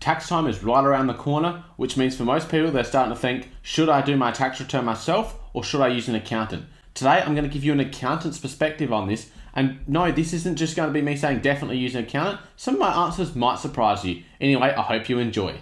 Tax time is right around the corner, which means for most people, they're starting to think, should I do my tax return myself or should I use an accountant? Today, I'm going to give you an accountant's perspective on this. And no, this isn't just going to be me saying definitely use an accountant. Some of my answers might surprise you. Anyway, I hope you enjoy.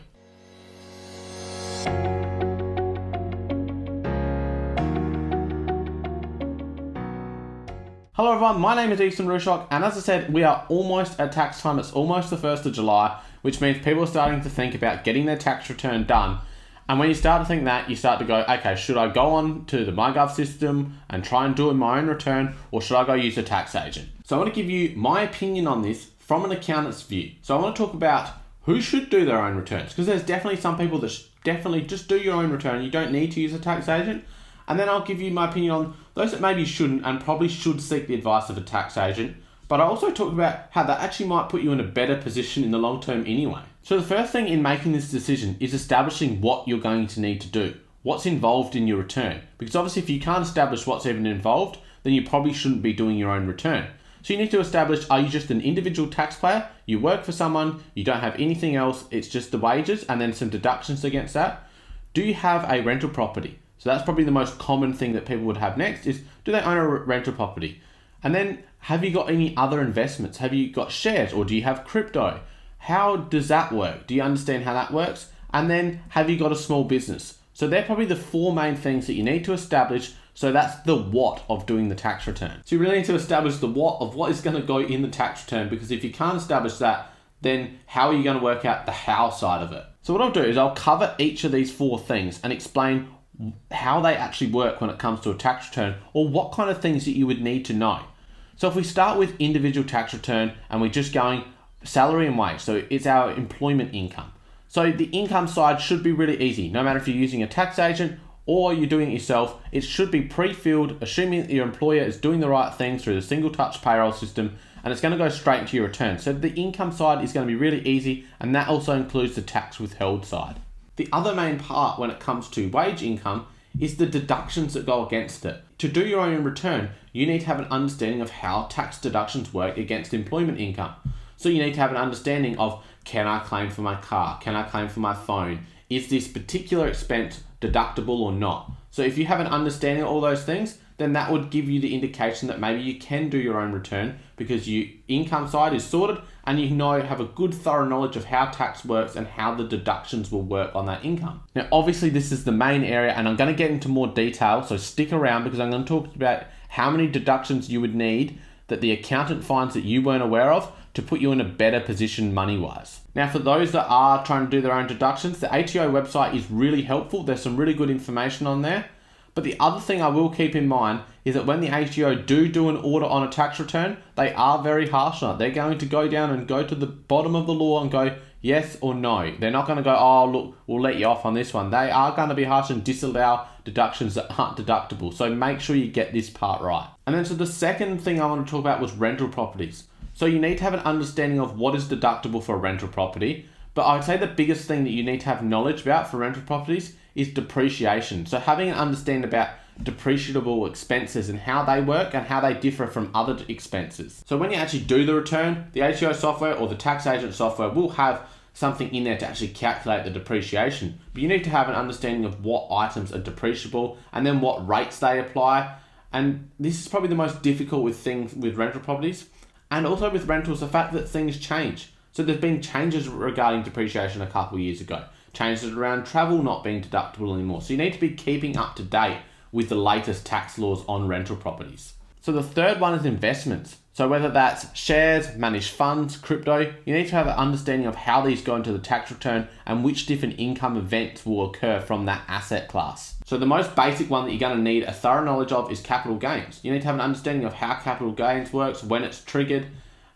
Hello everyone, my name is Ethan Rushok, and as I said, we are almost at tax time. It's almost the 1st of July, which means people are starting to think about getting their tax return done. And when you start to think that, you start to go, okay, should I go on to the MyGov system and try and do my own return, or should I go use a tax agent? So I want to give you my opinion on this from an accountant's view. So I want to talk about who should do their own returns, because there's definitely some people that definitely just do your own return. You don't need to use a tax agent. And then I'll give you my opinion on those that maybe shouldn't and probably should seek the advice of a tax agent. But I also talk about how that actually might put you in a better position in the long term anyway. So the first thing in making this decision is establishing what you're going to need to do. What's involved in your return? Because obviously if you can't establish what's even involved, then you probably shouldn't be doing your own return. So you need to establish, are you just an individual taxpayer? You work for someone, you don't have anything else, it's just the wages and then some deductions against that. Do you have a rental property? So that's probably the most common thing that people would have next is, do they own a rental property? And then have you got any other investments? Have you got shares or do you have crypto? How does that work? Do you understand how that works? And then have you got a small business? So they're probably the 4 main things that you need to establish. So that's the what of doing the tax return. So you really need to establish the what of what is going to go in the tax return, because if you can't establish that, then how are you going to work out the how side of it? So what I'll do is I'll cover each of these 4 things and explain how they actually work when it comes to a tax return, or what kind of things that you would need to know. So if we start with individual tax return and we're just going salary and wage, so it's our employment income. So the income side should be really easy. No matter if you're using a tax agent or you're doing it yourself, it should be pre-filled, assuming that your employer is doing the right things through the single touch payroll system, and it's going to go straight into your return. So the income side is going to be really easy, and that also includes the tax withheld side. The other main part when it comes to wage income is the deductions that go against it. To do your own return, you need to have an understanding of how tax deductions work against employment income. So you need to have an understanding of, can I claim for my car? Can I claim for my phone? Is this particular expense deductible or not? So if you have an understanding of all those things, then that would give you the indication that maybe you can do your own return, because your income side is sorted and you know, have a good thorough knowledge of how tax works and how the deductions will work on that income. Now, obviously this is the main area and I'm going to get into more detail, so stick around because I'm going to talk about how many deductions you would need that the accountant finds that you weren't aware of to put you in a better position money-wise. Now, for those that are trying to do their own deductions, the ATO website is really helpful. There's some really good information on there. But the other thing I will keep in mind is that when the ATO do an audit on a tax return, they are very harsh on it. They're going to go down and go to the bottom of the law and go yes or no. They're not going to go, oh, look, we'll let you off on this one. They are going to be harsh and disallow deductions that aren't deductible. So make sure you get this part right. And then so the second thing I want to talk about was rental properties. So you need to have an understanding of what is deductible for a rental property. But I would say the biggest thing that you need to have knowledge about for rental properties is depreciation. So having an understanding about depreciable expenses and how they work and how they differ from other expenses. So when you actually do the return, the ATO software or the tax agent software will have something in there to actually calculate the depreciation. But you need to have an understanding of what items are depreciable and then what rates they apply. And this is probably the most difficult with things with rental properties. And also with rentals, the fact that things change. So there's been changes regarding depreciation a couple of years ago. Changes around travel not being deductible anymore. So you need to be keeping up to date with the latest tax laws on rental properties. So the third one is investments. So whether that's shares, managed funds, crypto, you need to have an understanding of how these go into the tax return and which different income events will occur from that asset class. So the most basic one that you're going to need a thorough knowledge of is capital gains. You need to have an understanding of how capital gains works, when it's triggered,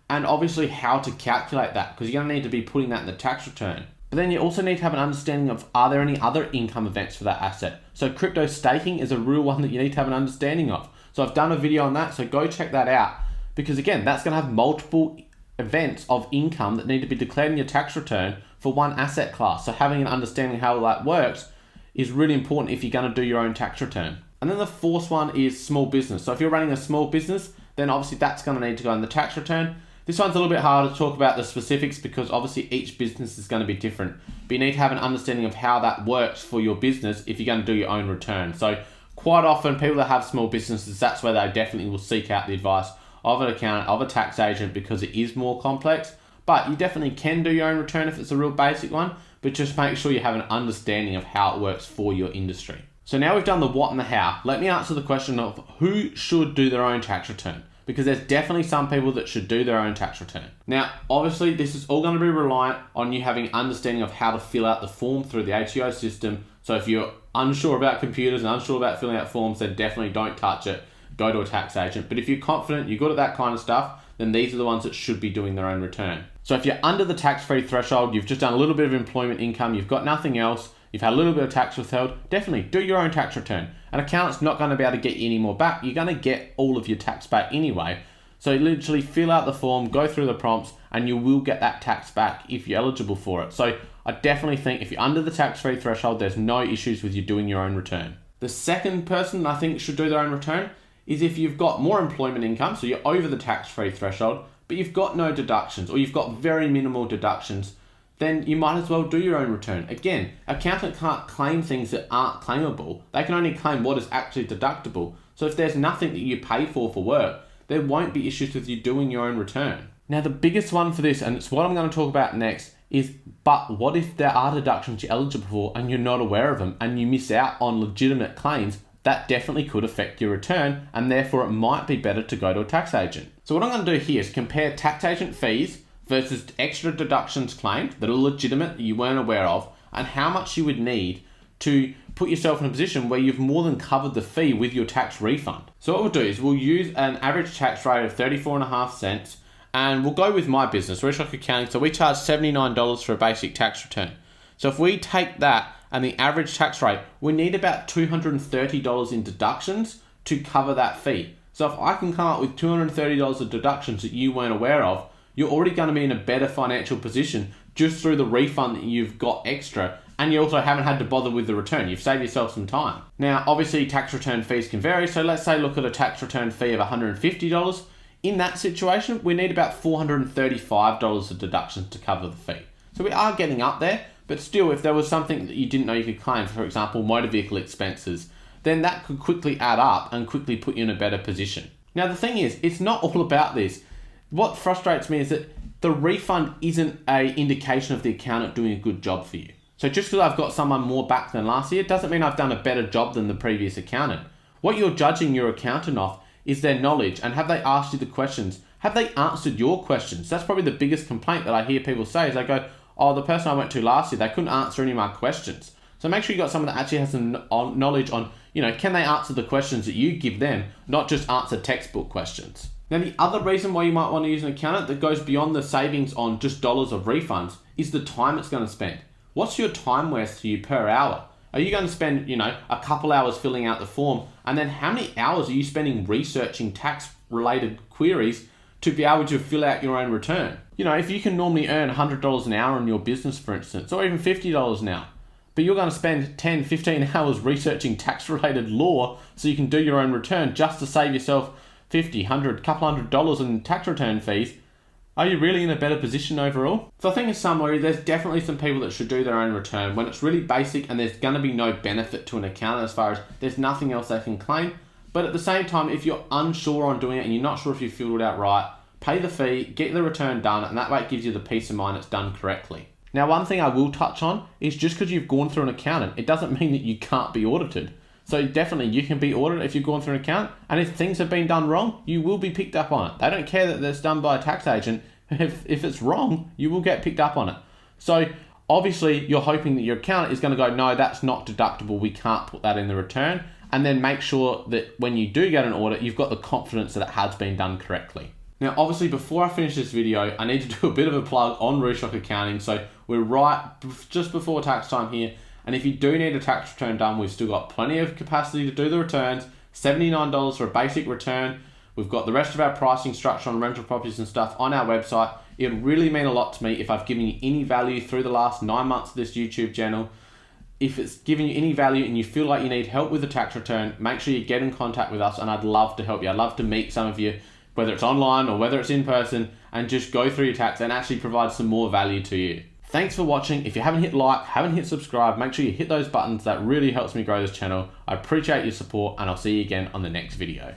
and obviously how to calculate that, because you're going to need to be putting that in the tax return. But then you also need to have an understanding of, are there any other income events for that asset? So crypto staking is a real one that you need to have an understanding of. So I've done a video on that, so go check that out. Because again, that's going to have multiple events of income that need to be declared in your tax return for one asset class. So having an understanding how that works is really important if you're going to do your own tax return. And then the fourth one is small business. So if you're running a small business, then obviously that's going to need to go in the tax return. This one's a little bit harder to talk about the specifics because obviously each business is going to be different. But you need to have an understanding of how that works for your business if you're going to do your own return. So quite often people that have small businesses, that's where they definitely will seek out the advice of an accountant, of a tax agent, because it is more complex. But you definitely can do your own return if it's a real basic one, but just make sure you have an understanding of how it works for your industry. So now we've done the what and the how, let me answer the question of who should do their own tax return, because there's definitely some people that should do their own tax return. Now, obviously this is all going to be reliant on you having understanding of how to fill out the form through the ATO system. So if you're unsure about computers and unsure about filling out forms, then definitely don't touch it, go to a tax agent. But if you're confident, you're good at that kind of stuff, then these are the ones that should be doing their own return. So if you're under the tax-free threshold, you've just done a little bit of employment income, you've got nothing else, you've had a little bit of tax withheld, definitely do your own tax return. An accountant's not going to be able to get you any more back. You're going to get all of your tax back anyway. So literally fill out the form, go through the prompts, and you will get that tax back if you're eligible for it. So I definitely think if you're under the tax-free threshold, there's no issues with you doing your own return. The second person I think should do their own return is if you've got more employment income, so you're over the tax-free threshold, but you've got no deductions or you've got very minimal deductions, then you might as well do your own return. Again, accountant can't claim things that aren't claimable. They can only claim what is actually deductible. So if there's nothing that you pay for work, there won't be issues with you doing your own return. Now the biggest one for this, and it's what I'm going to talk about next, is but what if there are deductions you're eligible for and you're not aware of them and you miss out on legitimate claims? That definitely could affect your return, and therefore it might be better to go to a tax agent. So what I'm going to do here is compare tax agent fees versus extra deductions claimed that are legitimate that you weren't aware of, and how much you would need to put yourself in a position where you've more than covered the fee with your tax refund. So what we'll do is we'll use an average tax rate of 34.5 cents, and we'll go with my business, Rooshlock Accounting. So we charge $79 for a basic tax return. So if we take that and the average tax rate, we need about $230 in deductions to cover that fee. So if I can come up with $230 of deductions that you weren't aware of, you're already going to be in a better financial position just through the refund that you've got extra, and you also haven't had to bother with the return. You've saved yourself some time. Now, obviously tax return fees can vary. So let's say look at a tax return fee of $150. In that situation, we need about $435 of deductions to cover the fee. So we are getting up there. But still, if there was something that you didn't know you could claim, for example, motor vehicle expenses, then that could quickly add up and quickly put you in a better position. Now, the thing is, it's not all about this. What frustrates me is that the refund isn't an indication of the accountant doing a good job for you. So just because I've got someone more back than last year doesn't mean I've done a better job than the previous accountant. What you're judging your accountant off is their knowledge, and have they asked you the questions? Have they answered your questions? That's probably the biggest complaint that I hear people say is they go, oh, the person I went to last year, they couldn't answer any of my questions. So make sure you got someone that actually has some knowledge on, can they answer the questions that you give them, not just answer textbook questions. Now, the other reason why you might want to use an accountant that goes beyond the savings on just dollars of refunds is the time it's going to spend. What's your time worth to you per hour? Are you going to spend, a couple hours filling out the form, and then how many hours are you spending researching tax-related queries to be able to fill out your own return? If you can normally earn $100 an hour in your business, for instance, or even $50 an hour, but you're going to spend 10, 15 hours researching tax-related law so you can do your own return just to save yourself $50, $100, couple $100 in tax return fees, are you really in a better position overall? So I think in summary, there's definitely some people that should do their own return when it's really basic and there's going to be no benefit to an accountant as far as there's nothing else they can claim. But at the same time, if you're unsure on doing it and you're not sure if you filled it out right, pay the fee, get the return done, and that way it gives you the peace of mind it's done correctly. Now, one thing I will touch on is just because you've gone through an accountant, it doesn't mean that you can't be audited. So definitely you can be audited if you've gone through an accountant, and if things have been done wrong, you will be picked up on it. They don't care that that's done by a tax agent. If it's wrong, you will get picked up on it. So obviously you're hoping that your accountant is going to go, no, that's not deductible, we can't put that in the return, and then make sure that when you do get an audit, you've got the confidence that it has been done correctly. Now, obviously, before I finish this video, I need to do a bit of a plug on Rooshlock Accounting. So we're just before tax time here. And if you do need a tax return done, we've still got plenty of capacity to do the returns. $79 for a basic return. We've got the rest of our pricing structure on rental properties and stuff on our website. It would really mean a lot to me if I've given you any value through the last 9 months of this YouTube channel. If it's giving you any value and you feel like you need help with the tax return, make sure you get in contact with us and I'd love to help you. I'd love to meet some of you, whether it's online or whether it's in person, and just go through your tax and actually provide some more value to you. Thanks for watching. If you haven't hit like, haven't hit subscribe, make sure you hit those buttons. That really helps me grow this channel. I appreciate your support, and I'll see you again on the next video.